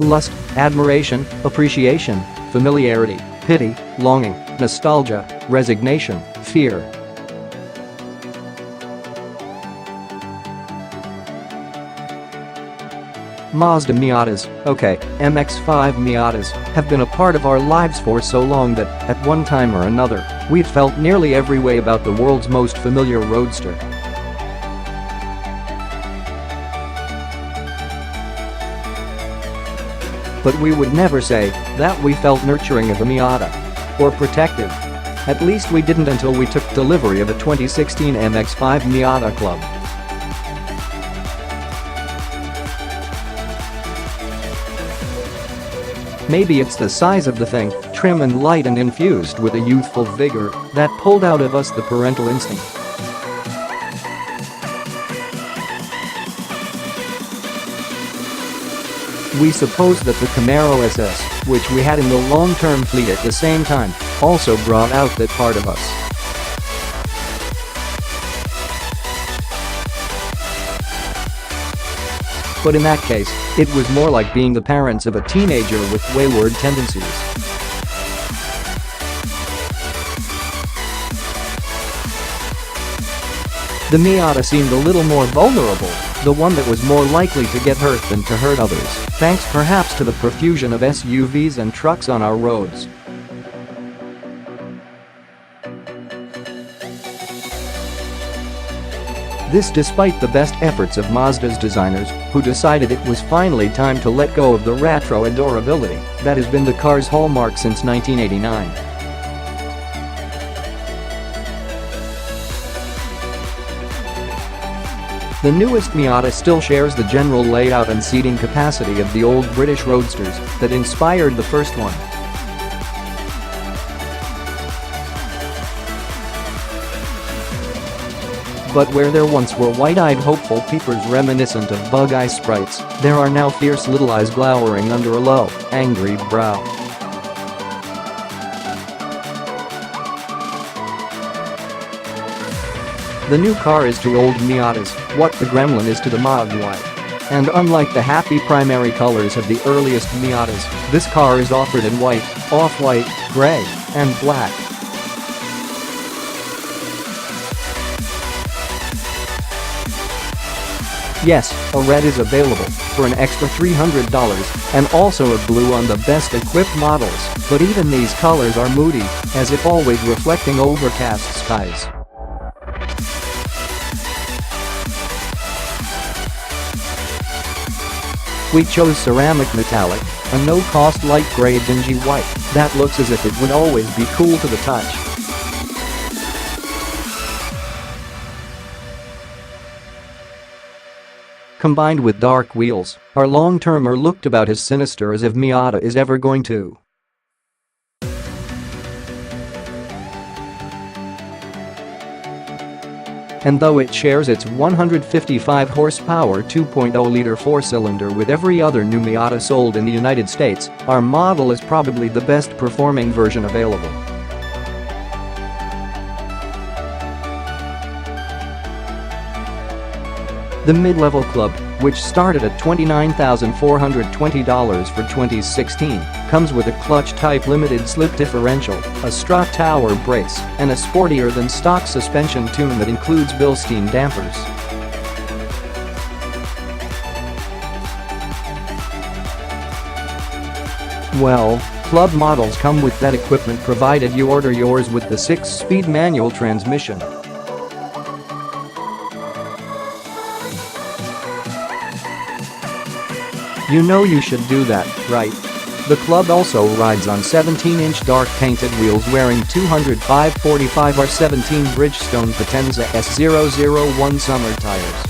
lust, admiration, appreciation, familiarity, pity, longing, nostalgia, resignation, fear. Mazda Miatas, okay, MX-5 Miatas, have been a part of our lives for so long that, at one time or another, we've felt nearly every way about the world's most familiar roadster. But we would never say that we felt nurturing of a Miata. Or protective. At least we didn't until we took delivery of a 2016 MX-5 Miata Club. Maybe it's the size of the thing, trim and light and infused with a youthful vigor, that pulled out of us the parental instinct. We suppose that the Camaro SS, which we had in the long-term fleet at the same time, also brought out that part of us. But in that case, it was more like being the parents of a teenager with wayward tendencies. The Miata seemed a little more vulnerable, the one that was more likely to get hurt than to hurt others, thanks perhaps to the profusion of SUVs and trucks on our roads. This despite the best efforts of Mazda's designers, who decided it was finally time to let go of the retro adorability that has been the car's hallmark since 1989. The newest Miata still shares the general layout and seating capacity of the old British roadsters that inspired the first one. But where there once were wide-eyed hopeful peepers reminiscent of bug-eye sprites, there are now fierce little eyes glowering under a low, angry brow. The new car is to old Miatas what the Gremlin is to the Mogwai. And unlike the happy primary colors of the earliest Miatas, this car is offered in white, off-white, gray, and black. Yes, a red is available for an extra $300 and also a blue on the best equipped models, but even these colors are moody, as if always reflecting overcast skies. We chose ceramic metallic, a no-cost light gray dingy white that looks as if it would always be cool to the touch. Combined with dark wheels, our long-termer looked about as sinister as if Miata is ever going to. And though it shares its 155 horsepower 2.0-liter four-cylinder with every other new Miata sold in the United States, our model is probably the best performing version available. The mid-level Club, which started at $29,420 for 2016, comes with a clutch-type limited slip differential, a strut tower brace, and a sportier-than-stock suspension tune that includes Bilstein dampers. Well, Club models come with that equipment provided you order yours with the 6-speed manual transmission. You know you should do that, right? The Club also rides on 17-inch dark painted wheels wearing 205/45 R17 Bridgestone Potenza S001 summer tires.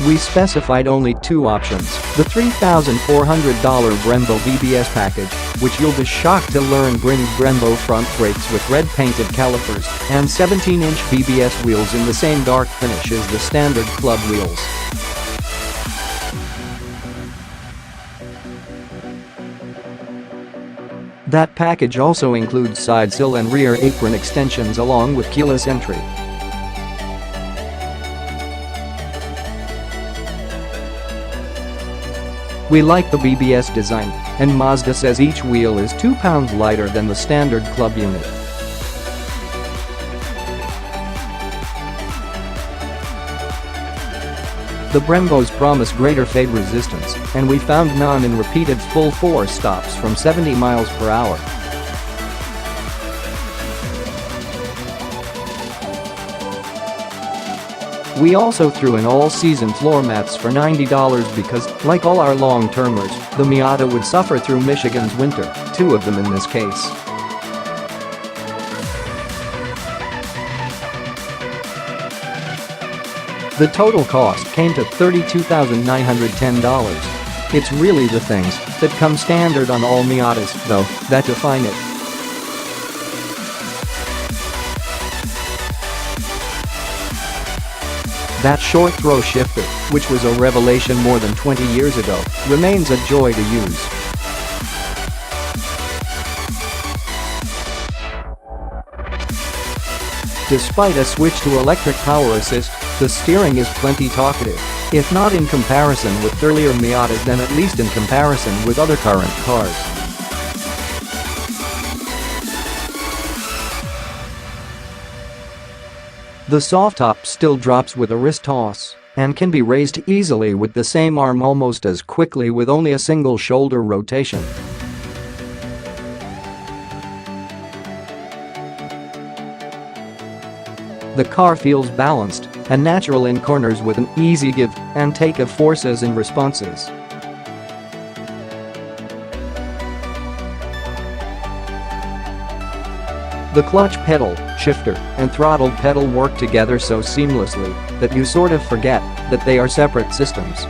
We specified only two options, the $3,400 Brembo BBS package, which you'll be shocked to learn brings Brembo front brakes with red painted calipers, and 17-inch BBS wheels in the same dark finish as the standard Club wheels. That package also includes side sill and rear apron extensions along with keyless entry. We like the BBS design, and Mazda says each wheel is 2 pounds lighter than the standard club unit. The Brembos promise greater fade resistance, and we found none in repeated full force stops from 70 miles per hour. We also threw in all-season floor mats for $90 because, like all our long-termers, the Miata would suffer through Michigan's winter, 2 of them in this case. The total cost came to $32,910. It's really the things that come standard on all Miatas, though, that define it. That short throw shifter, which was a revelation more than 20 years ago, remains a joy to use. Despite a switch to electric power assist, the steering is plenty talkative, if not in comparison with earlier Miatas then at least in comparison with other current cars. The soft top still drops with a wrist toss and can be raised easily with the same arm almost as quickly with only a single shoulder rotation. The car feels balanced and natural in corners with an easy give and take of forces and responses. The clutch pedal, shifter, and throttle pedal work together so seamlessly that you sort of forget that they are separate systems.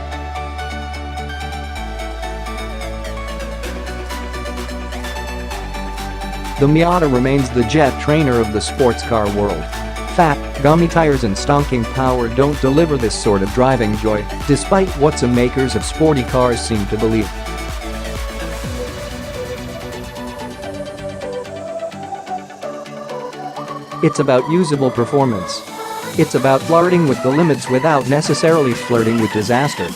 The Miata remains the jet trainer of the sports car world. Fat, gummy tires and stonking power don't deliver this sort of driving joy, despite what some makers of sporty cars seem to believe. It's about usable performance. It's about flirting with the limits without necessarily flirting with disaster.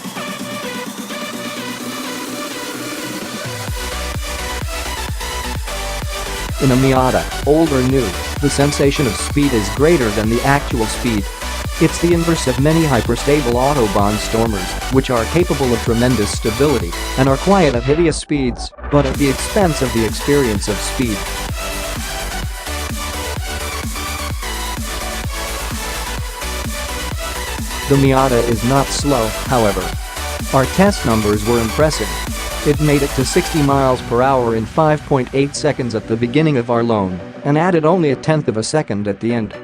In a Miata, old or new, the sensation of speed is greater than the actual speed. It's the inverse of many hyperstable Autobahn Stormers, which are capable of tremendous stability and are quiet at hideous speeds, but at the expense of the experience of speed. The Miata is not slow, however. Our test numbers were impressive. It made it to 60 miles per hour in 5.8 seconds at the beginning of our loan and added only a tenth of a second at the end.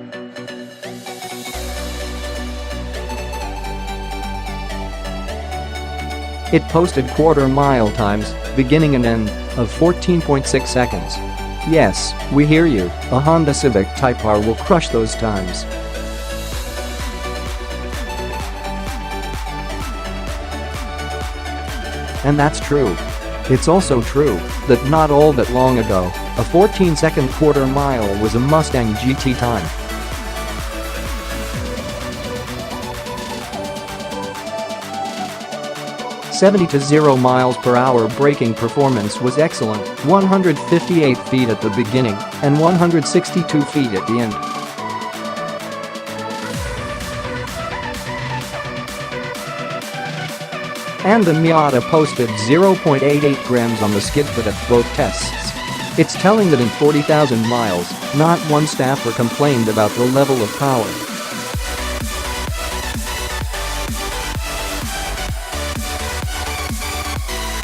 It posted quarter-mile times, beginning and end, of 14.6 seconds. Yes, we hear you, a Honda Civic Type R will crush those times. And that's true. It's also true that not all that long ago, a 14-second quarter-mile was a Mustang GT time. "70 to 0 miles per hour braking performance was excellent, 158 feet at the beginning and 162 feet at the end. And the Miata posted 0.88 grams on the skid foot at both tests. It's telling that in 40,000 miles, not one staffer complained about the level of power.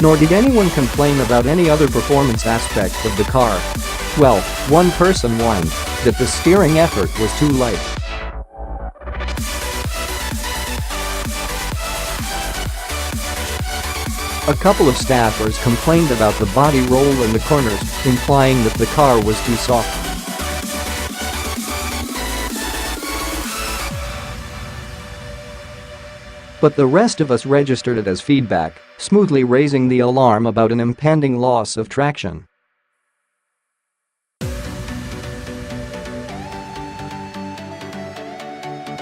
Nor did anyone complain about any other performance aspect of the car. Well, one person whined that the steering effort was too light. A couple of staffers complained about the body roll in the corners, implying that the car was too soft. But the rest of us registered it as feedback, smoothly raising the alarm about an impending loss of traction.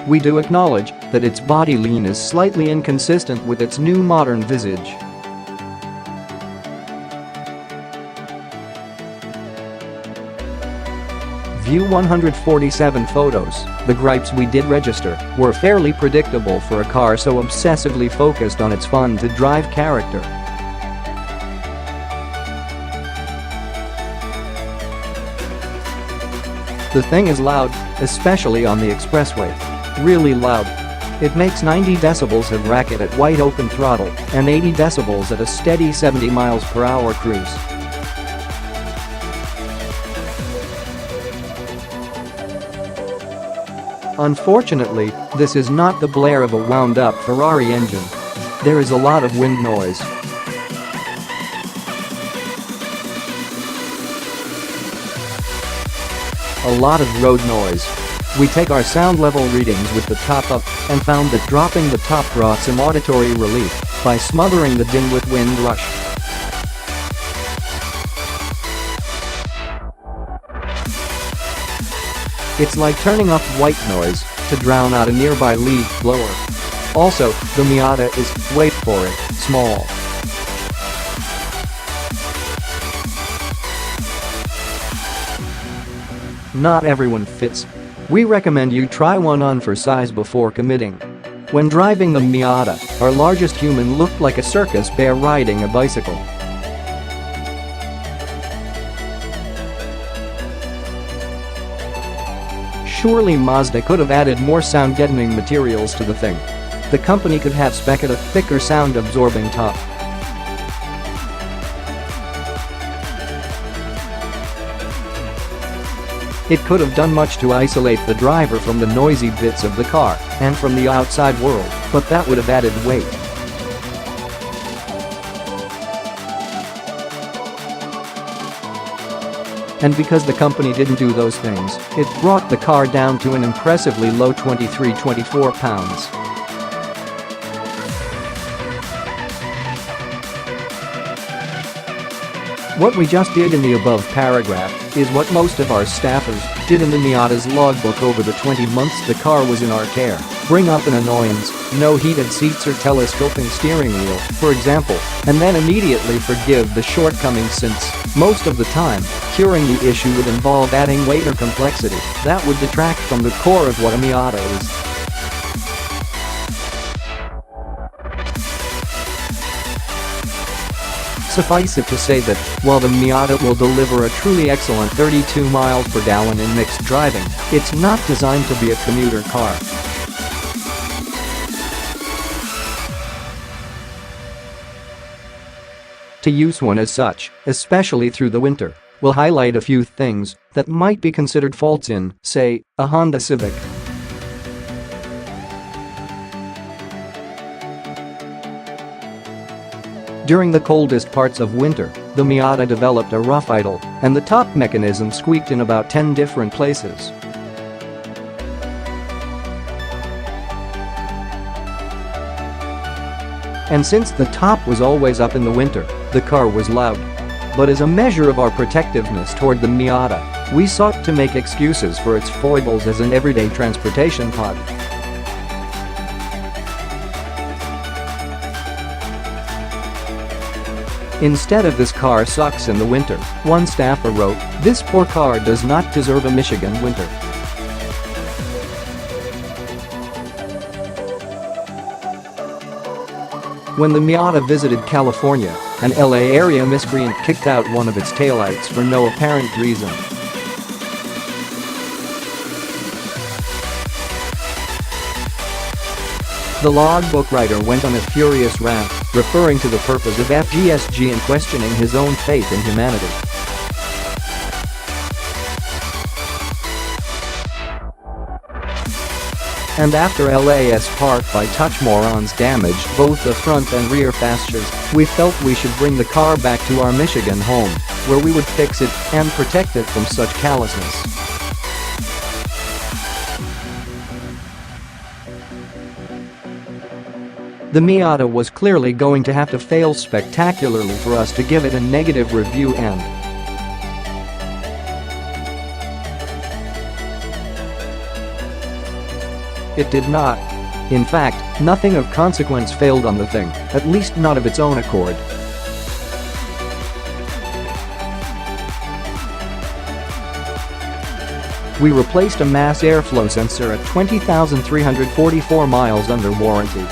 We do acknowledge that its body lean is slightly inconsistent with its new modern visage. View 147 photos. The gripes we did register were fairly predictable for a car so obsessively focused on its fun-to-drive character. The thing is loud, especially on the expressway. Really loud. It makes 90 decibels of racket at wide open throttle and 80 decibels at a steady 70 miles per hour cruise. Unfortunately, this is not the blare of a wound-up Ferrari engine. There is a lot of wind noise. A lot of road noise. We take our sound level readings with the top up and found that dropping the top brought some auditory relief by smothering the din with wind rush. It's like turning off white noise to drown out a nearby leaf blower. Also, the Miata is, wait for it, small. Not everyone fits. We recommend you try one on for size before committing. When driving the Miata, our largest human looked like a circus bear riding a bicycle. Surely Mazda could have added more sound-deadening materials to the thing. The company could have spec'd a thicker sound-absorbing top. It could have done much to isolate the driver from the noisy bits of the car and from the outside world, but that would have added weight. And because the company didn't do those things, it brought the car down to an impressively low 23-24 pounds. What we just did in the above paragraph is what most of our staffers did in the Miata's logbook over the 20 months the car was in our care. Bring up an annoyance, no heated seats or telescoping steering wheel, for example, and then immediately forgive the shortcomings since, most of the time, curing the issue would involve adding weight or complexity that would detract from the core of what a Miata is. Suffice it to say that, while the Miata will deliver a truly excellent 32 miles per gallon in mixed driving, it's not designed to be a commuter car. To use one as such, especially through the winter, will highlight a few things that might be considered faults in, say, a Honda Civic. During the coldest parts of winter, the Miata developed a rough idle, and the top mechanism squeaked in about 10 different places. And since the top was always up in the winter, the car was loud. But as a measure of our protectiveness toward the Miata, we sought to make excuses for its foibles as an everyday transportation pod. Instead of "this car sucks in the winter," one staffer wrote, "This poor car does not deserve a Michigan winter." When the Miata visited California, an LA area miscreant kicked out one of its taillights for no apparent reason. The logbook writer went on a furious rant, referring to the purpose of FGSG and questioning his own faith in humanity. And after LA's Park by Touch morons damaged both the front and rear fascias, we felt we should bring the car back to our Michigan home, where we would fix it and protect it from such callousness. The Miata was clearly going to have to fail spectacularly for us to give it a negative review, and it did not. In fact, nothing of consequence failed on the thing, at least not of its own accord. We replaced a mass airflow sensor at 20,344 miles under warranty.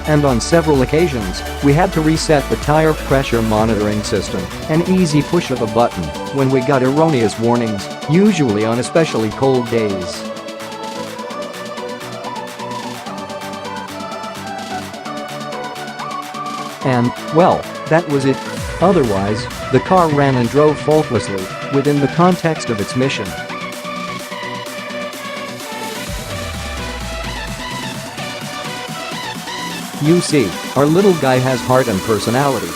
And on several occasions, we had to reset the tire pressure monitoring system, an easy push of a button, when we got erroneous warnings, usually on especially cold days. And, well, that was it. Otherwise, the car ran and drove faultlessly, within the context of its mission. You see, our little guy has heart and personality.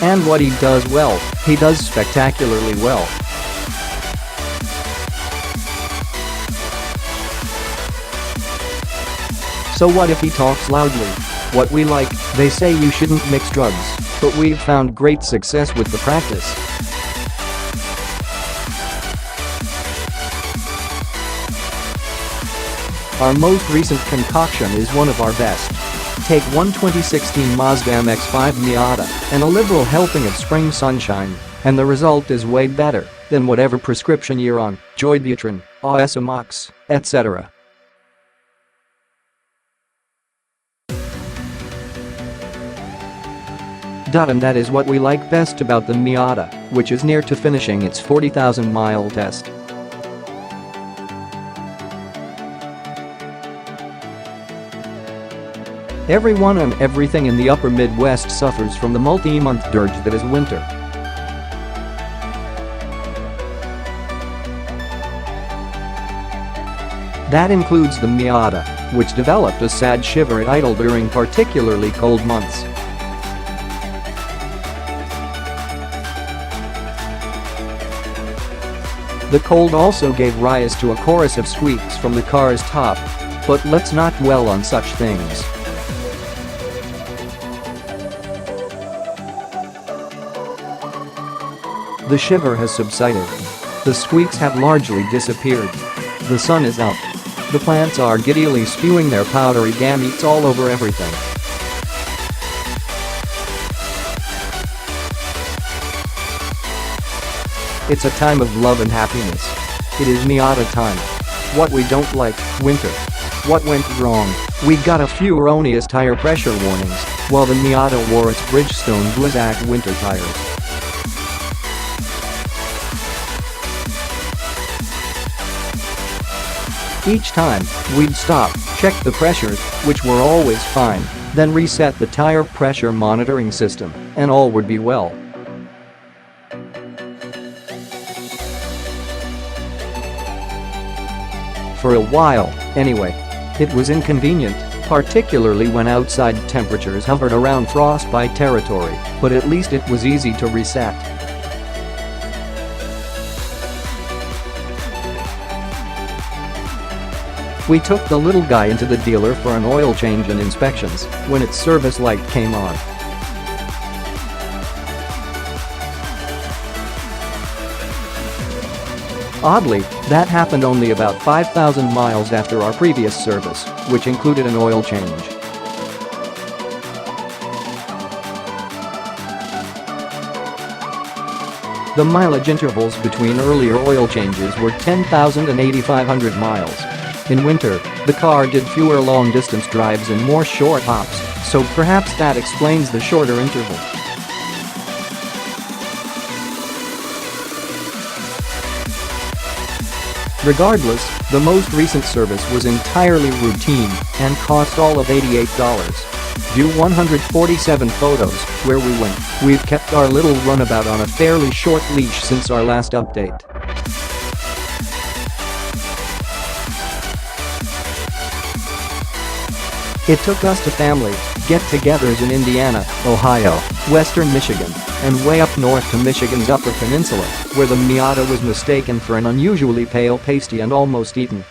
And what he does well, he does spectacularly well. So what if he talks loudly? What we like, they say you shouldn't mix drugs, but we've found great success with the practice. Our most recent concoction is one of our best. Take one 2016 Mazda MX-5 Miata and a liberal helping of spring sunshine, and the result is way better than whatever prescription you're on, Joybutrin, Oesomox, etc. And that is what we like best about the Miata, which is near to finishing its 40,000-mile test. Everyone and everything in the upper Midwest suffers from the multi-month dirge that is winter. That includes the Miata, which developed a sad shiver at idle during particularly cold months. The cold also gave rise to a chorus of squeaks from the car's top. But let's not dwell on such things. The shiver has subsided. The squeaks have largely disappeared. The sun is out. The plants are giddily spewing their powdery gametes all over everything. It's a time of love and happiness. It is Miata time. What we don't like, winter. What went wrong? We got a few erroneous tire pressure warnings, while the Miata wore its Bridgestone Blizzak winter tires. Each time, we'd stop, check the pressures, which were always fine, then reset the tire pressure monitoring system, and all would be well. For a while, anyway. It was inconvenient, particularly when outside temperatures hovered around frostbite territory, but at least it was easy to reset. We took the little guy into the dealer for an oil change and inspections when its service light came on. Oddly, that happened only about 5,000 miles after our previous service, which included an oil change. The mileage intervals between earlier oil changes were 10,000 and 8,500 miles. In winter, the car did fewer long-distance drives and more short hops, so perhaps that explains the shorter interval. Regardless, the most recent service was entirely routine and cost all of $88. View 147 photos where we went. We've kept our little runabout on a fairly short leash since our last update. It took us to family get-togethers in Indiana, Ohio, western Michigan, and way up north to Michigan's Upper Peninsula, where the Miata was mistaken for an unusually pale pasty and almost eaten.